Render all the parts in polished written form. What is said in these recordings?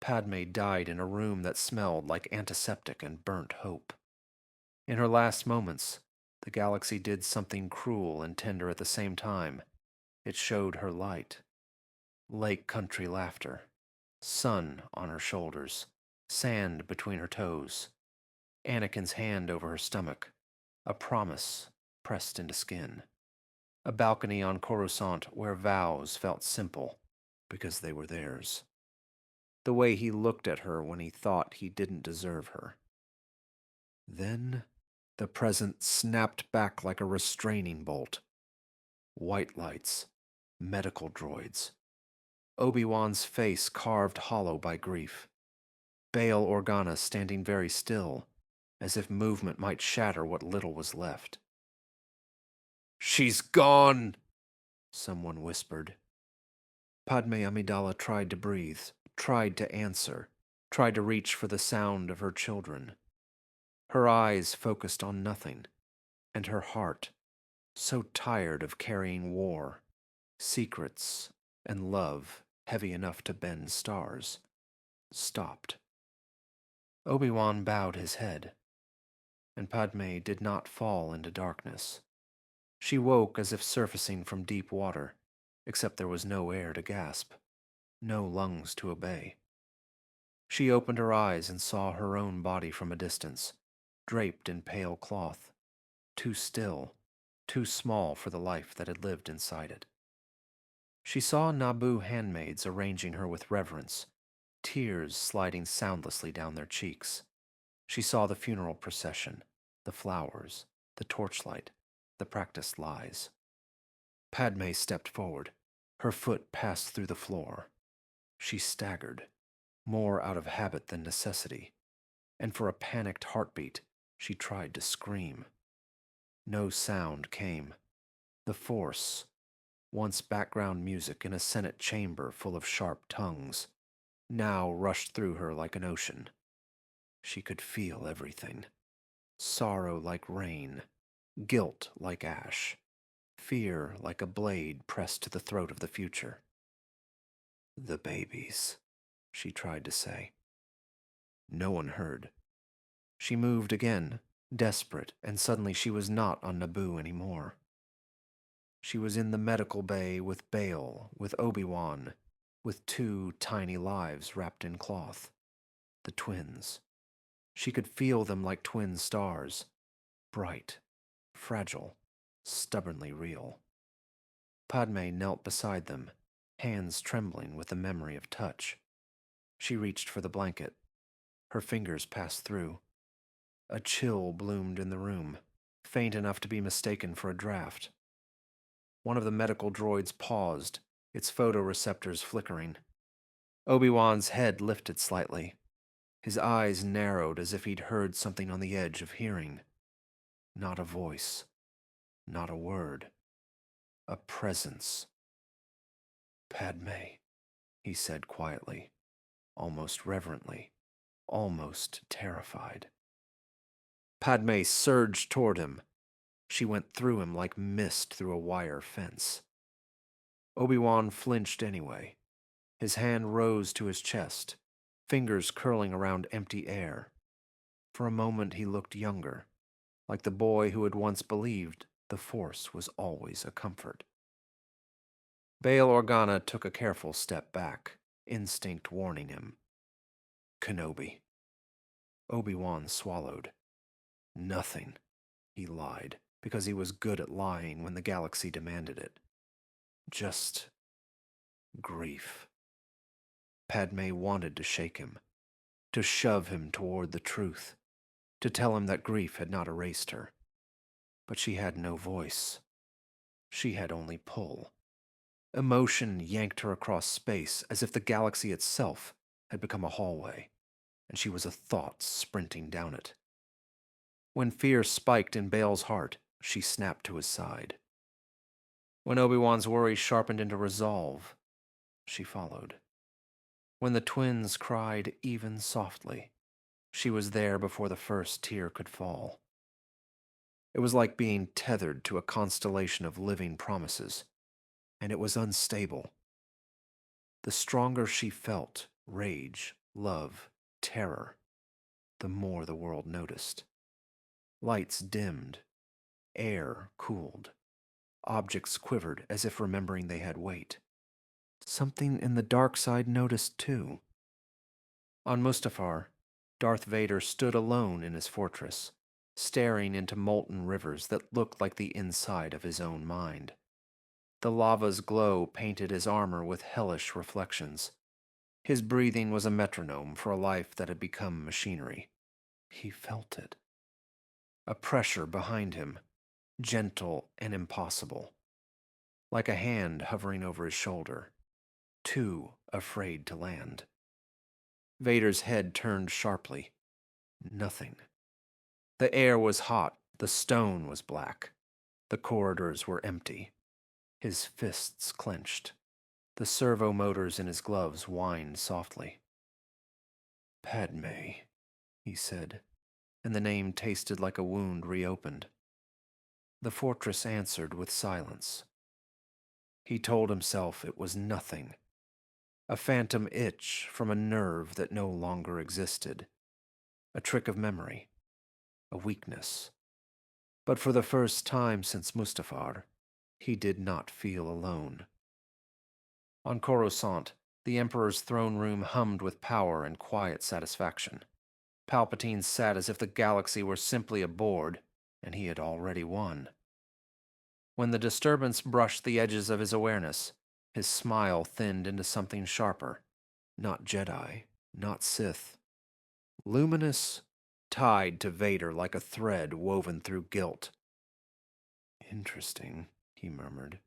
Padme died in a room that smelled like antiseptic and burnt hope. In her last moments, the galaxy did something cruel and tender at the same time. It showed her light. Lake country laughter. Sun on her shoulders. Sand between her toes. Anakin's hand over her stomach. A promise pressed into skin. A balcony on Coruscant where vows felt simple because they were theirs. The way he looked at her when he thought he didn't deserve her. Then the present snapped back like a restraining bolt. White lights, medical droids. Obi-Wan's face carved hollow by grief. Bail Organa standing very still, as if movement might shatter what little was left. "She's gone," someone whispered. Padmé Amidala tried to breathe, tried to answer, tried to reach for the sound of her children. Her eyes focused on nothing, and her heart, so tired of carrying war, secrets, and love heavy enough to bend stars, stopped. Obi-Wan bowed his head, and Padme did not fall into darkness. She woke as if surfacing from deep water, except there was no air to gasp, no lungs to obey. She opened her eyes and saw her own body from a distance, draped in pale cloth, too still, too small for the life that had lived inside it. She saw Naboo handmaids arranging her with reverence, tears sliding soundlessly down their cheeks. She saw the funeral procession, the flowers, the torchlight, the practiced lies. Padme stepped forward. Her foot passed through the floor. She staggered, more out of habit than necessity, and for a panicked heartbeat, she tried to scream. No sound came. The Force, once background music in a Senate chamber full of sharp tongues, now rushed through her like an ocean. She could feel everything. Sorrow like rain, guilt like ash, fear like a blade pressed to the throat of the future. "The babies," she tried to say. No one heard. She moved again, desperate, and suddenly she was not on Naboo anymore. She was in the medical bay with Bail, with Obi-Wan, with two tiny lives wrapped in cloth. The twins. She could feel them like twin stars, bright, fragile, stubbornly real. Padme knelt beside them, hands trembling with the memory of touch. She reached for the blanket. Her fingers passed through. A chill bloomed in the room, faint enough to be mistaken for a draft. One of the medical droids paused, its photoreceptors flickering. Obi-Wan's head lifted slightly. His eyes narrowed as if he'd heard something on the edge of hearing. Not a voice. Not a word. A presence. "Padme," he said quietly, almost reverently, almost terrified. Padme surged toward him. She went through him like mist through a wire fence. Obi-Wan flinched anyway. His hand rose to his chest, fingers curling around empty air. For a moment he looked younger, like the boy who had once believed the Force was always a comfort. Bail Organa took a careful step back, instinct warning him. "Kenobi." Obi-Wan swallowed. "Nothing," he lied, because he was good at lying when the galaxy demanded it. "Just grief." Padme wanted to shake him, to shove him toward the truth, to tell him that grief had not erased her. But she had no voice. She had only pull. Emotion yanked her across space as if the galaxy itself had become a hallway, and she was a thought sprinting down it. When fear spiked in Bail's heart, she snapped to his side. When Obi-Wan's worry sharpened into resolve, she followed. When the twins cried even softly, she was there before the first tear could fall. It was like being tethered to a constellation of living promises, and it was unstable. The stronger she felt rage, love, terror, the more the world noticed. Lights dimmed, air cooled, objects quivered as if remembering they had weight. Something in the dark side noticed too. On Mustafar, Darth Vader stood alone in his fortress, staring into molten rivers that looked like the inside of his own mind. The lava's glow painted his armor with hellish reflections. His breathing was a metronome for a life that had become machinery. He felt it. A pressure behind him, gentle and impossible, like a hand hovering over his shoulder, too afraid to land. Vader's head turned sharply. Nothing. The air was hot, the stone was black. The corridors were empty. His fists clenched. The servo motors in his gloves whined softly. "Padme," he said, and the name tasted like a wound reopened. The fortress answered with silence. He told himself it was nothing. A phantom itch from a nerve that no longer existed. A trick of memory. A weakness. But for the first time since Mustafar, he did not feel alone. On Coruscant, the Emperor's throne room hummed with power and quiet satisfaction. Palpatine sat as if the galaxy were simply a board, and he had already won. When the disturbance brushed the edges of his awareness, his smile thinned into something sharper. Not Jedi, not Sith. Luminous, tied to Vader like a thread woven through guilt. "Interesting," he murmured.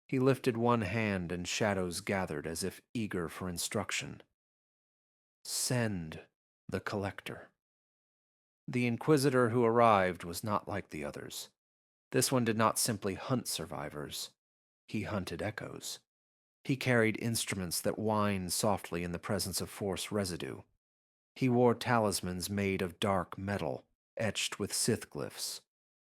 He lifted one hand and shadows gathered as if eager for instruction. "Send the Collector." The Inquisitor who arrived was not like the others. This one did not simply hunt survivors. He hunted echoes. He carried instruments that whined softly in the presence of Force residue. He wore talismans made of dark metal, etched with Sith glyphs,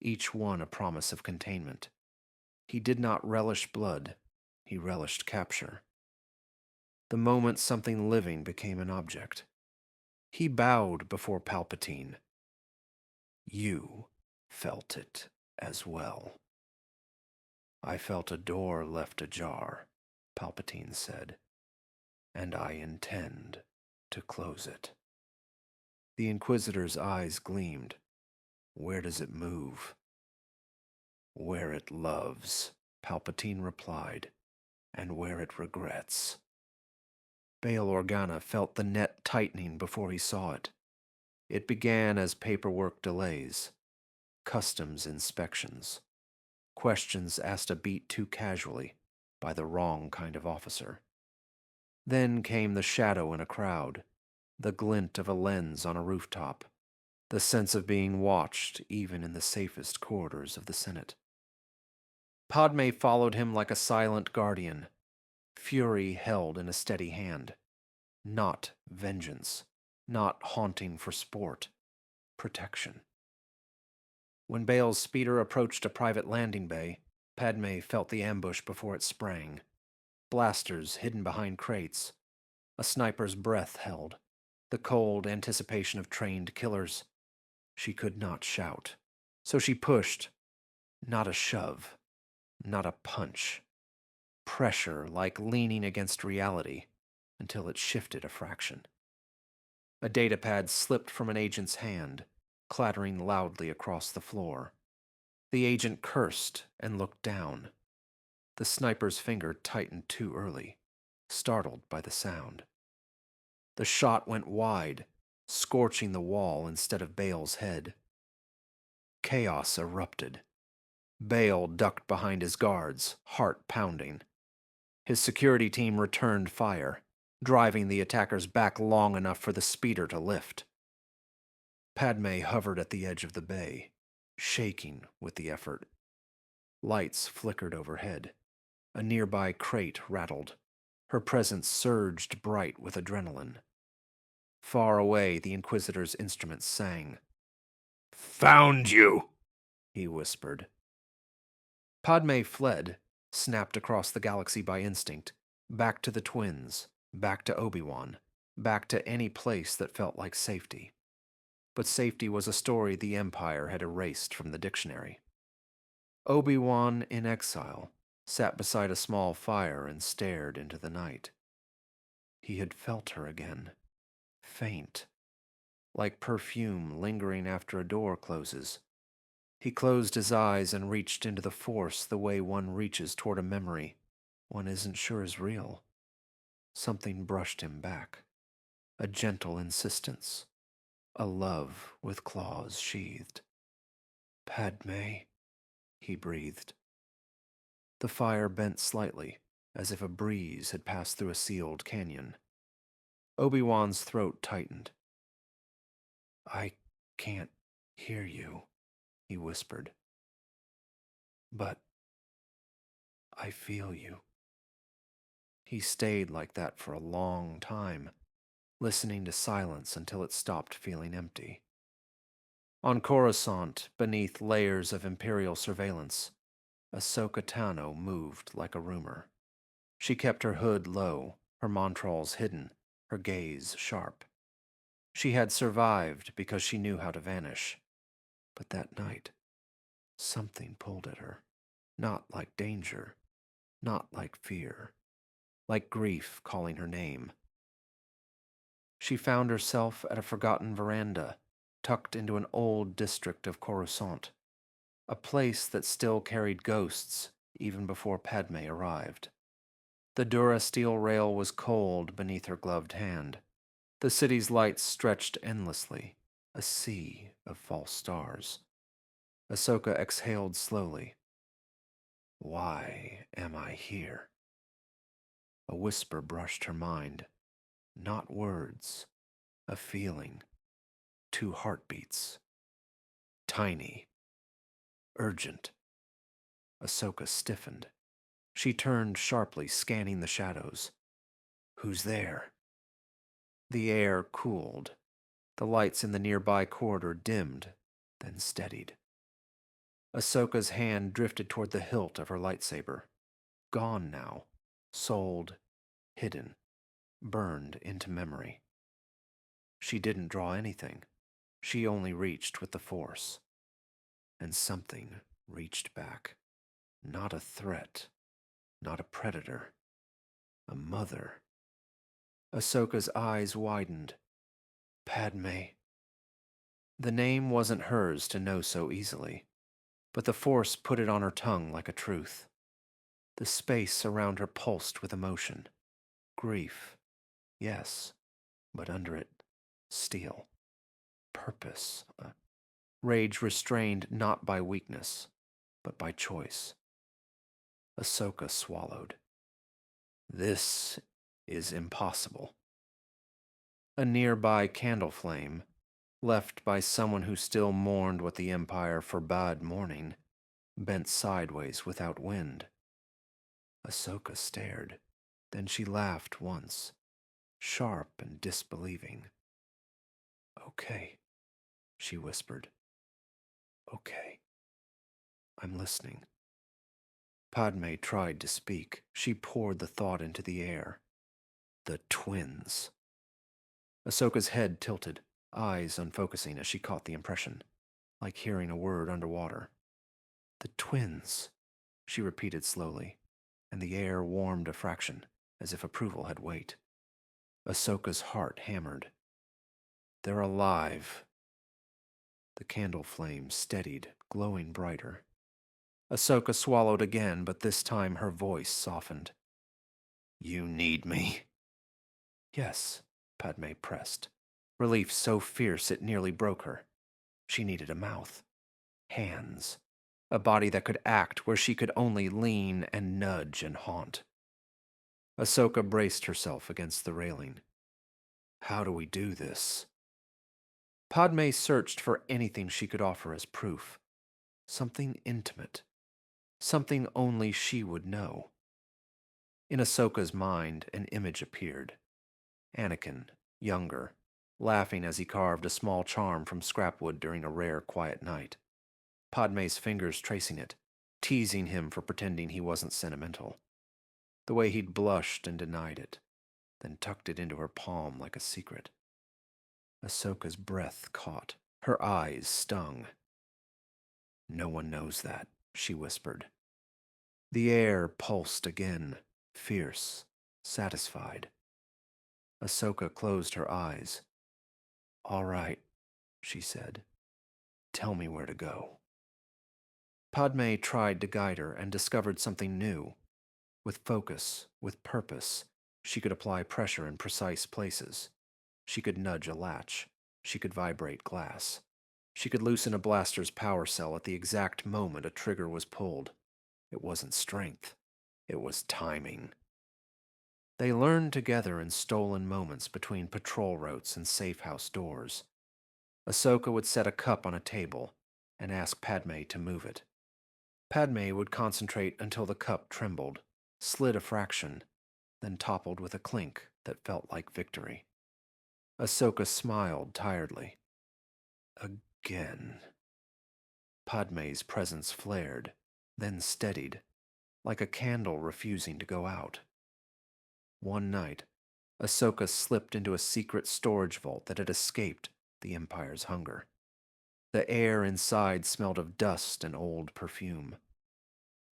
each one a promise of containment. He did not relish blood, he relished capture. The moment something living became an object. He bowed before Palpatine. "You felt it as well." "I felt a door left ajar," Palpatine said, "and I intend to close it." The Inquisitor's eyes gleamed. "Where does it move?" "Where it loves," Palpatine replied, "and where it regrets." Bail Organa felt the net tightening before he saw it. It began as paperwork delays, customs inspections, questions asked a beat too casually by the wrong kind of officer. Then came the shadow in a crowd, the glint of a lens on a rooftop, the sense of being watched even in the safest corridors of the Senate. Padme followed him like a silent guardian, fury held in a steady hand. Not vengeance, not haunting for sport, protection. When Bail's speeder approached a private landing bay, Padme felt the ambush before it sprang. Blasters hidden behind crates, a sniper's breath held, the cold anticipation of trained killers. She could not shout, so she pushed. Not a shove, not a punch. Pressure like leaning against reality until it shifted a fraction. A datapad slipped from an agent's hand, clattering loudly across the floor. The agent cursed and looked down. The sniper's finger tightened too early, startled by the sound. The shot went wide, scorching the wall instead of Bail's head. Chaos erupted. Bail ducked behind his guards, heart pounding. His security team returned fire, driving the attackers back long enough for the speeder to lift. Padme hovered at the edge of the bay, shaking with the effort. Lights flickered overhead. A nearby crate rattled. Her presence surged bright with adrenaline. Far away, the Inquisitor's instruments sang. "Found you!" he whispered. Padme fled, snapped across the galaxy by instinct, back to the twins, back to Obi-Wan. back to any place that felt like safety. But safety was a story the Empire had erased from the dictionary. Obi-Wan, in exile, sat beside a small fire and stared into the night. He had felt her again, faint, like perfume lingering after a door closes. He closed his eyes and reached into the Force the way one reaches toward a memory one isn't sure is real. Something brushed him back, a gentle insistence, a love with claws sheathed. "Padme," he breathed. The fire bent slightly, as if a breeze had passed through a sealed canyon. Obi-Wan's throat tightened. "I can't hear you," he whispered. "But I feel you." He stayed like that for a long time, listening to silence until it stopped feeling empty. On Coruscant, beneath layers of Imperial surveillance, Ahsoka Tano moved like a rumor. She kept her hood low, her montrals hidden, her gaze sharp. She had survived because she knew how to vanish. But that night, something pulled at her. Not like danger, not like fear, like grief calling her name. She found herself at a forgotten veranda, tucked into an old district of Coruscant, a place that still carried ghosts even before Padme arrived. The durasteel rail was cold beneath her gloved hand. The city's lights stretched endlessly, a sea of false stars. Ahsoka exhaled slowly. "Why am I here?" A whisper brushed her mind. Not words, a feeling. 2 heartbeats. Tiny. Urgent. Ahsoka stiffened. She turned sharply, scanning the shadows. "Who's there?" The air cooled. The lights in the nearby corridor dimmed, then steadied. Ahsoka's hand drifted toward the hilt of her lightsaber. Gone now. Sold. Hidden. Burned into memory. She didn't draw anything. She only reached with the Force. And something reached back. Not a threat. Not a predator. A mother. Ahsoka's eyes widened. "Padme." The name wasn't hers to know so easily, but the Force put it on her tongue like a truth. The space around her pulsed with emotion. Grief, yes, but under it, steel. Purpose. Rage restrained not by weakness, but by choice. Ahsoka swallowed. "This is impossible." A nearby candle flame, left by someone who still mourned what the Empire forbade mourning, bent sideways without wind. Ahsoka stared. Then she laughed once, sharp and disbelieving. "Okay," she whispered. "Okay. I'm listening." Padme tried to speak. She poured the thought into the air. The twins. Ahsoka's head tilted, eyes unfocusing as she caught the impression, like hearing a word underwater. "The twins," she repeated slowly, and the air warmed a fraction, as if approval had weight. Ahsoka's heart hammered. "They're alive." The candle flame steadied, glowing brighter. Ahsoka swallowed again, but this time her voice softened. "You need me?" "Yes," Padme pressed, relief so fierce it nearly broke her. She needed a mouth, hands, a body that could act where she could only lean and nudge and haunt. Ahsoka braced herself against the railing. "How do we do this?" Padme searched for anything she could offer as proof. Something intimate. Something only she would know. In Ahsoka's mind, an image appeared. Anakin, younger, laughing as he carved a small charm from scrapwood during a rare, quiet night. Padme's fingers tracing it, teasing him for pretending he wasn't sentimental. The way he'd blushed and denied it. then tucked it into her palm like a secret. Ahsoka's breath caught. Her eyes stung. "No one knows that," she whispered. The air pulsed again, fierce, satisfied. Ahsoka closed her eyes. "All right," she said. "Tell me where to go." Padme tried to guide her and discovered something new. With focus, with purpose, she could apply pressure in precise places. She could nudge a latch. She could vibrate glass. She could loosen a blaster's power cell at the exact moment a trigger was pulled. It wasn't strength. It was timing. They learned together in stolen moments between patrol routes and safe house doors. Ahsoka would set a cup on a table and ask Padme to move it. Padme would concentrate until the cup trembled, slid a fraction, then toppled with a clink that felt like victory. Ahsoka smiled tiredly. Again. Padme's presence flared, then steadied, like a candle refusing to go out. One night, Ahsoka slipped into a secret storage vault that had escaped the Empire's hunger. The air inside smelled of dust and old perfume.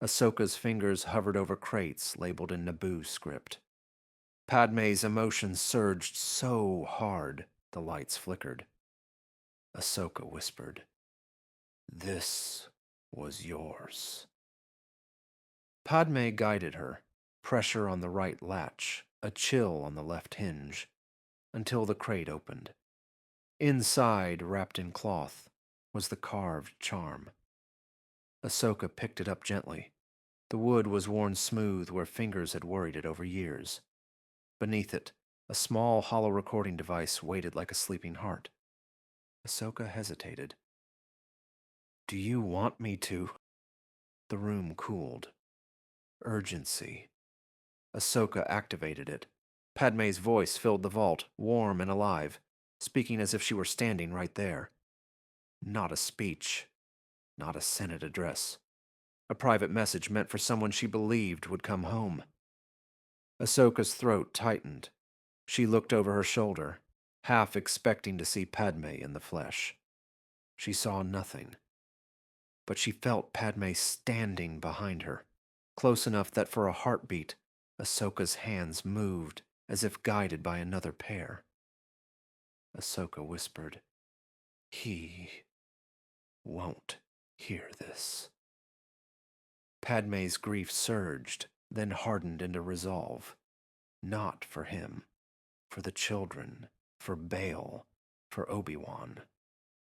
Ahsoka's fingers hovered over crates labeled in Naboo script. Padme's emotions surged so hard the lights flickered. Ahsoka whispered, "This was yours." Padme guided her, pressure on the right latch, a chill on the left hinge, until the crate opened. Inside, wrapped in cloth, was the carved charm. Ahsoka picked it up gently. The wood was worn smooth where fingers had worried it over years. Beneath it, a small hollow recording device waited like a sleeping heart. Ahsoka hesitated. "Do you want me to?" The room cooled. Urgency. Ahsoka activated it. Padme's voice filled the vault, warm and alive, speaking as if she were standing right there. Not a speech. Not a Senate address. A private message meant for someone she believed would come home. Ahsoka's throat tightened. She looked over her shoulder, half expecting to see Padme in the flesh. She saw nothing. But she felt Padme standing behind her, close enough that for a heartbeat, Ahsoka's hands moved as if guided by another pair. Ahsoka whispered, "He won't hear this." Padme's grief surged, then hardened into resolve. Not for him. For the children. For Bail. For Obi-Wan.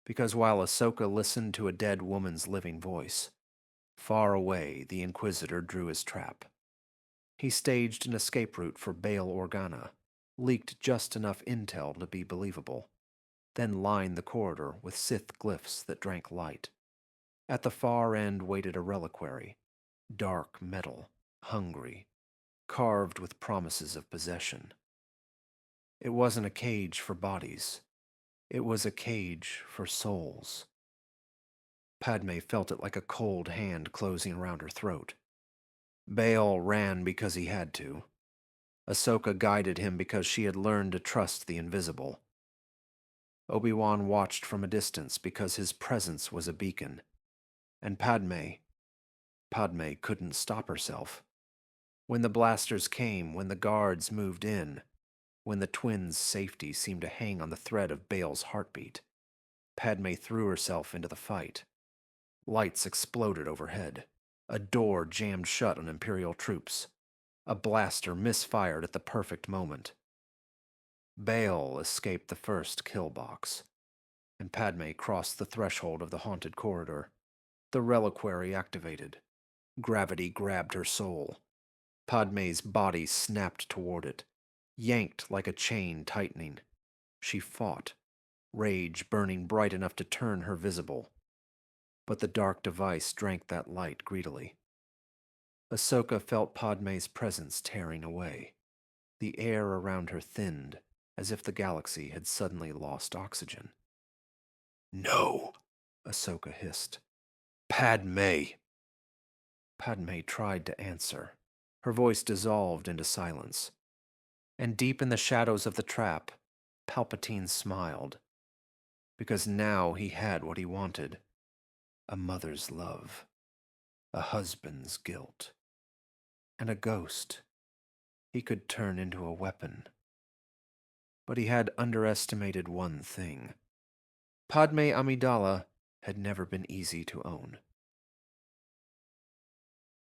Because while Ahsoka listened to a dead woman's living voice, far away the Inquisitor drew his trap. He staged an escape route for Bail Organa, leaked just enough intel to be believable, then lined the corridor with Sith glyphs that drank light. At the far end waited a reliquary, dark metal, hungry, carved with promises of possession. It wasn't a cage for bodies. It was a cage for souls. Padme felt it like a cold hand closing around her throat. Bail ran because he had to. Ahsoka guided him because she had learned to trust the invisible. Obi-Wan watched from a distance because his presence was a beacon. And Padme couldn't stop herself. When the blasters came, when the guards moved in, when the twins' safety seemed to hang on the thread of Bail's heartbeat, Padme threw herself into the fight. Lights exploded overhead. A door jammed shut on Imperial troops. A blaster misfired at the perfect moment. Bail escaped the first kill box, and Padme crossed the threshold of the haunted corridor. The reliquary activated. Gravity grabbed her soul. Padme's body snapped toward it, yanked like a chain tightening. She fought, rage burning bright enough to turn her visible. But the dark device drank that light greedily. Ahsoka felt Padme's presence tearing away. The air around her thinned, as if the galaxy had suddenly lost oxygen. "No," Ahsoka hissed. "Padme!" Padme tried to answer. Her voice dissolved into silence. And deep in the shadows of the trap, Palpatine smiled, because now he had what he wanted: a mother's love, a husband's guilt, and a ghost he could turn into a weapon. But he had underestimated one thing. Padmé Amidala had never been easy to own.